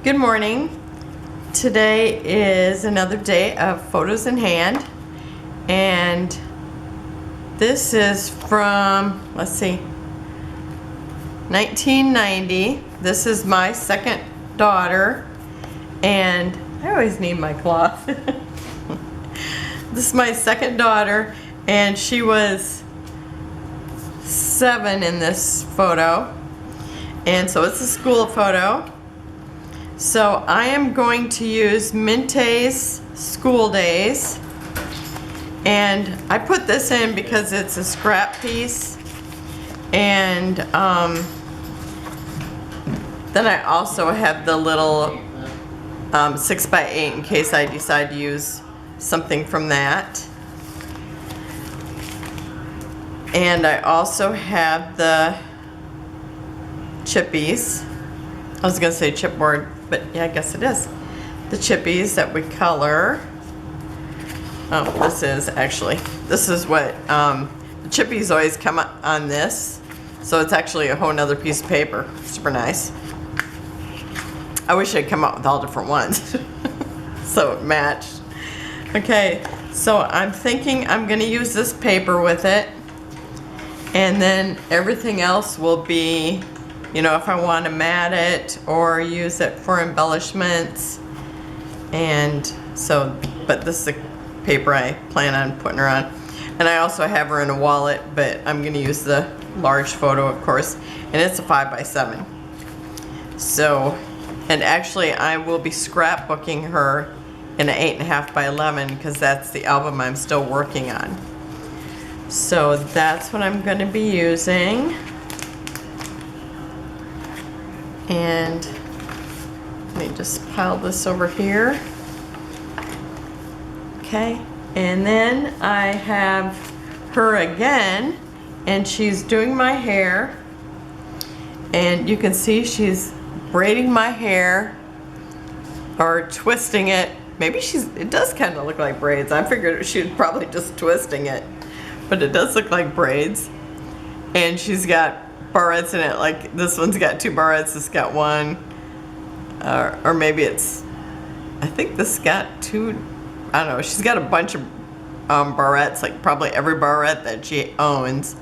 Good morning. Today is another day of photos in hand, and this is from, let's see, 1990. This is my second daughter, and I always need my cloth. This is my second daughter, and she was 7 in this photo, and so it's a school photo. So I am going to use Mintay's School Days, and I put this in because it's a scrap piece, and then I also have the little 6x8 in case I decide to use something from that. And I also have the chippies. I was gonna say chipboard, but yeah, I guess it is. The chippies that we color. Oh, this is what, the chippies always come on this. So it's actually a whole nother piece of paper. Super nice. I wish I'd come out with all different ones. So it matched. Okay, so I'm thinking I'm gonna use this paper with it. And then everything else will be, you know, if I want to mat it or use it for embellishments. And so, but this is the paper I plan on putting her on. And I also have her in a wallet, but I'm going to use the large photo, of course. And it's a 5x7. So, and actually I will be scrapbooking her in an 8.5x11 because that's the album I'm still working on. So that's what I'm going to be using. And let me just pile this over here. Okay, and then I have her again, and she's doing my hair. And you can see she's braiding my hair or twisting it. Maybe it does kind of look like braids. I figured she was probably just twisting it, but it does look like braids. And she's got barrettes in it, like this one's got 2 barrettes, this got 1, or maybe it's, I think this got 2, I don't know, she's got a bunch of barrettes, like probably every barrette that she owns,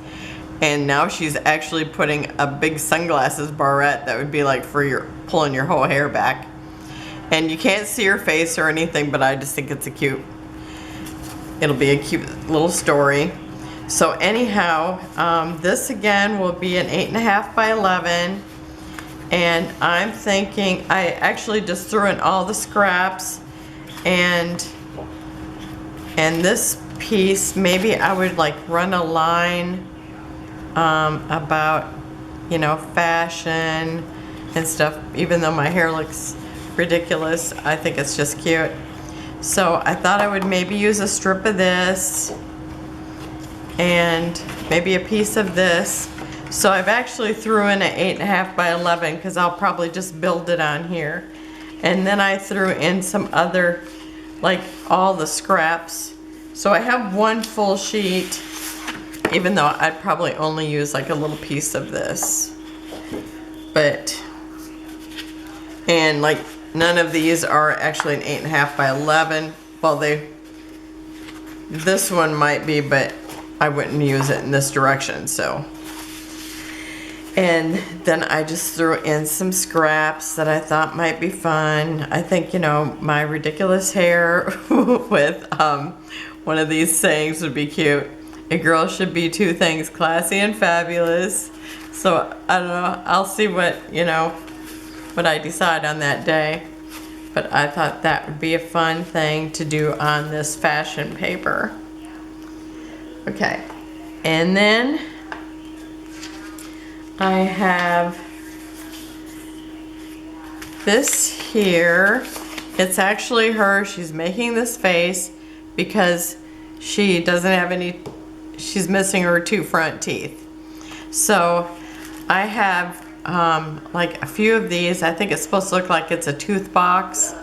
and now she's actually putting a big sunglasses barrette that would be like for pulling your whole hair back. And you can't see her face or anything, but I just think it's it'll be a cute little story. So anyhow, this again will be an 8.5x11, and I'm thinking, I actually just threw in all the scraps, and this piece, maybe I would like run a line about, you know, fashion and stuff. Even though my hair looks ridiculous, I think it's just cute. So I thought I would maybe use a strip of this, and maybe a piece of this. So I've actually threw in an 8.5x11 because I'll probably just build it on here. And then I threw in some other, like all the scraps. So I have 1 full sheet, even though I'd probably only use like a little piece of this. But, and like none of these are actually an 8.5x11. Well, this one might be, but I wouldn't use it in this direction, so. And then I just threw in some scraps that I thought might be fun. I think, you know, my ridiculous hair with one of these sayings would be cute. A girl should be 2 things, classy and fabulous. So I don't know, I'll see what I decide on that day. But I thought that would be a fun thing to do on this fashion paper. Okay, and then I have this here. It's actually her. She's making this face because she doesn't have any, she's missing her 2 front teeth. So I have like a few of these. I think it's supposed to look like it's a tooth box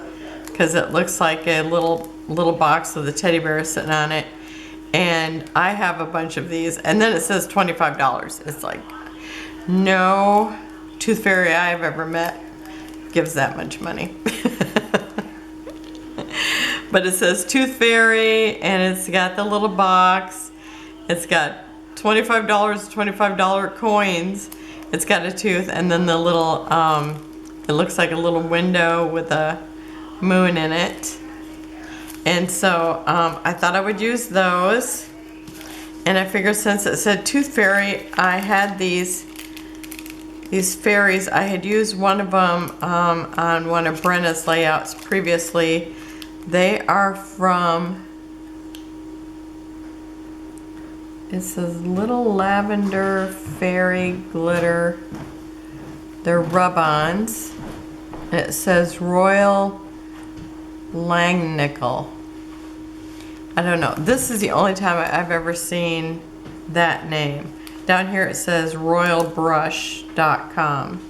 because it looks like a little box with a teddy bear sitting on it. And I have a bunch of these, and then it says $25. It's like, no tooth fairy I've ever met gives that much money. But it says Tooth Fairy, and it's got the little box. It's got $25, $25 coins. It's got a tooth, and then the little, it looks like a little window with a moon in it. And so I thought I would use those. And I figured since it said Tooth Fairy, I had these fairies. I had used one of them on one of Brenna's layouts previously. They are from, it says Little Lavender Fairy Glitter. They're Rub-Ons. It says Royal LangNickel. I don't know. This is the only time I've ever seen that name. Down here it says Royalbrush.com.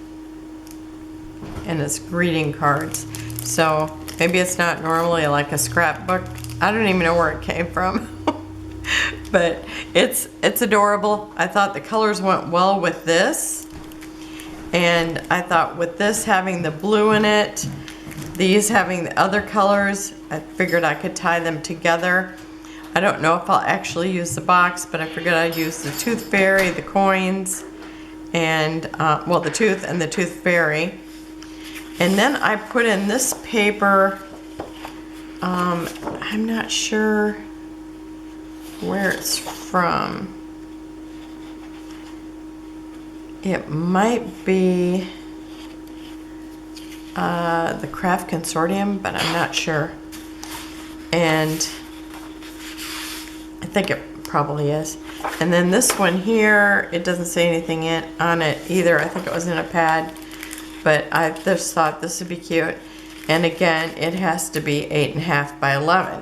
And it's greeting cards. So maybe it's not normally like a scrapbook. I don't even know where it came from. But it's adorable. I thought the colors went well with this. And I thought with this having the blue in it, these having the other colors, I figured I could tie them together. I don't know if I'll actually use the box, but I figured I'd use the Tooth Fairy, the coins, and, well, the tooth and the Tooth Fairy. And then I put in this paper, I'm not sure where it's from. It might be the Craft Consortium, but I'm not sure. And I think it probably is. And then this one here, it doesn't say anything on it either. I think it was in a pad, but I just thought this would be cute. And again, it has to be 8.5 by 11.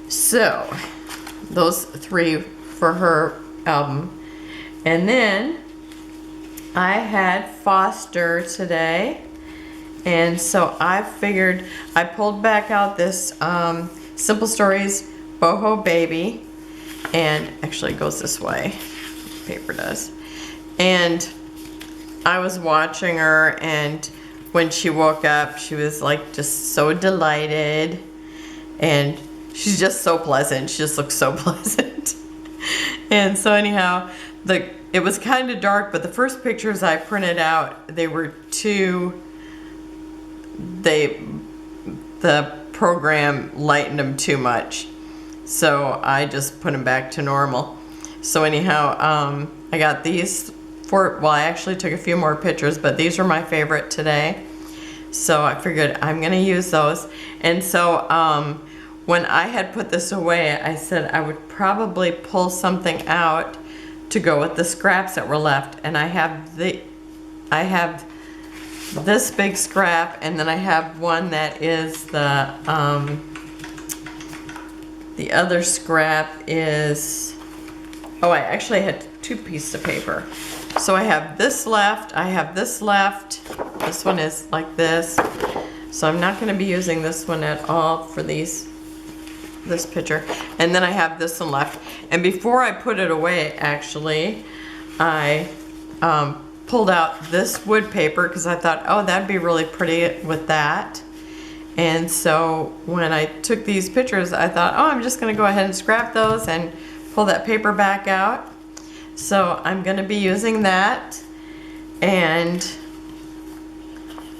So those 3 for her album. And then I had Foster today, and so I figured I pulled back out this Simple Stories Boho Baby, and actually it goes this way, the paper does. And I was watching her, and when she woke up, she was like just so delighted, and she's just so pleasant. She just looks so pleasant. And so anyhow, it was kind of dark, but the first pictures I printed out, they were the program lightened them too much. So I just put them back to normal. So anyhow, I got these well, I actually took a few more pictures, but these are my favorite today. So I figured I'm gonna use those. And so when I had put this away, I said I would probably pull something out to go with the scraps that were left. And I have this big scrap, and then I have one that is the other scrap is, oh, I actually had 2 pieces of paper. So I have this left, I have this left. This one is like this. So I'm not gonna be using this one at all for this picture. And then I have this one left. And before I put it away, actually, I pulled out this wood paper because I thought, oh, that'd be really pretty with that. And so when I took these pictures, I thought, oh, I'm just gonna go ahead and scrap those and pull that paper back out. So I'm gonna be using that. And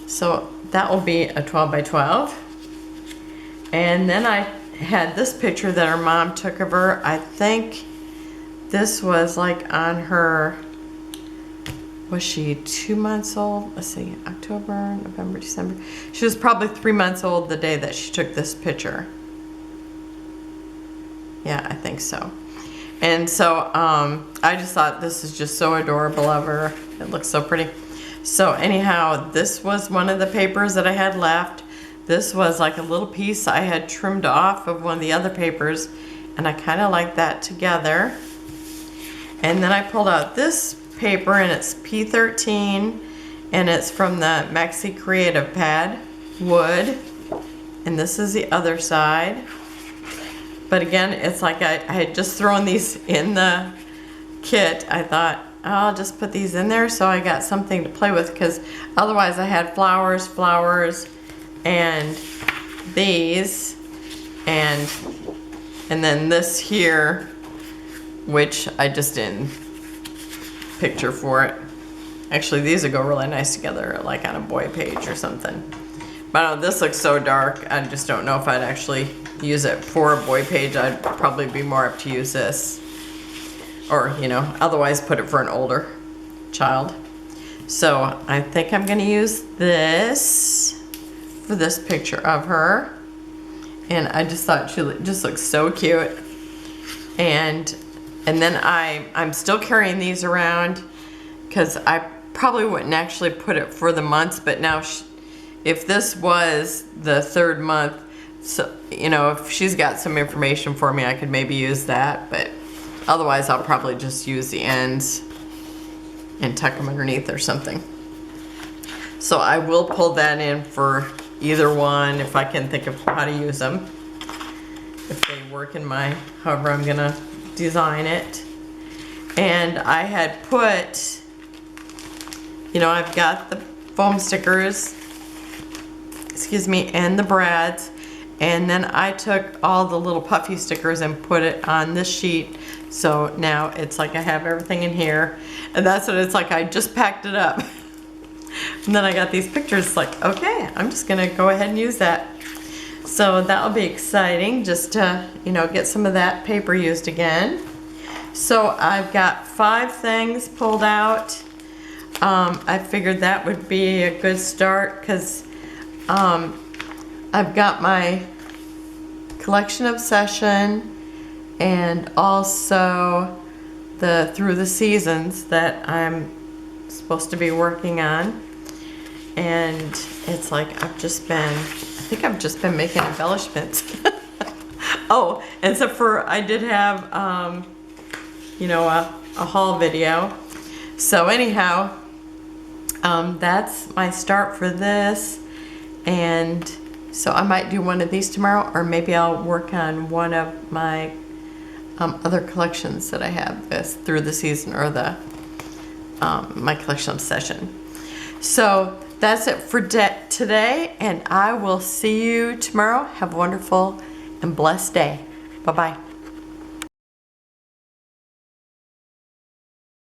so that will be a 12 by 12. And then I had this picture that her mom took of her. I think this was like on her, was she 2 months old? Let's see, October, November, December. She was probably 3 months old the day that she took this picture. Yeah, I think so. And so I just thought this is just so adorable of her. It looks so pretty. So anyhow, this was one of the papers that I had left. This was like a little piece I had trimmed off of one of the other papers, and I kind of like that together. And then I pulled out this paper, and it's P13, and it's from the Maxi Creative Pad wood, and this is the other side. But again, it's like I had just thrown these in the kit. I thought I'll just put these in there so I got something to play with, because otherwise I had flowers, and these, and then this here, which I just didn't picture for it. Actually, these would go really nice together, like on a boy page or something. But I don't know, this looks so dark, I just don't know if I'd actually use it for a boy page. I'd probably be more up to use this. Or, you know, otherwise put it for an older child. So I think I'm gonna use this for this picture of her. And I just thought she just looks so cute. And then I'm still carrying these around, because I probably wouldn't actually put it for the months, but now if this was the 3rd month, so, you know, if she's got some information for me, I could maybe use that, but otherwise I'll probably just use the ends and tuck them underneath or something. So I will pull that in for either one if I can think of how to use them. If they work in my, however I'm gonna design it. And I had put, you know, I've got the foam stickers, excuse me, and the brads, and then I took all the little puffy stickers and put it on this sheet. So now it's like I have everything in here, and that's what it's like. I just packed it up. And then I got these pictures, like, okay, I'm just gonna go ahead and use that. So that'll be exciting, just to, you know, get some of that paper used again. So I've got 5 things pulled out. I figured that would be a good start, because I've got my collection obsession and also the through the seasons that I'm supposed to be working on. And it's like I think I've just been making embellishments. Oh, and so I did have, you know, a haul video. So anyhow, that's my start for this. And so I might do one of these tomorrow, or maybe I'll work on one of my other collections that I have, this through the season, or the my collection obsession. So that's it for today, and I will see you tomorrow. Have a wonderful and blessed day. Bye-bye.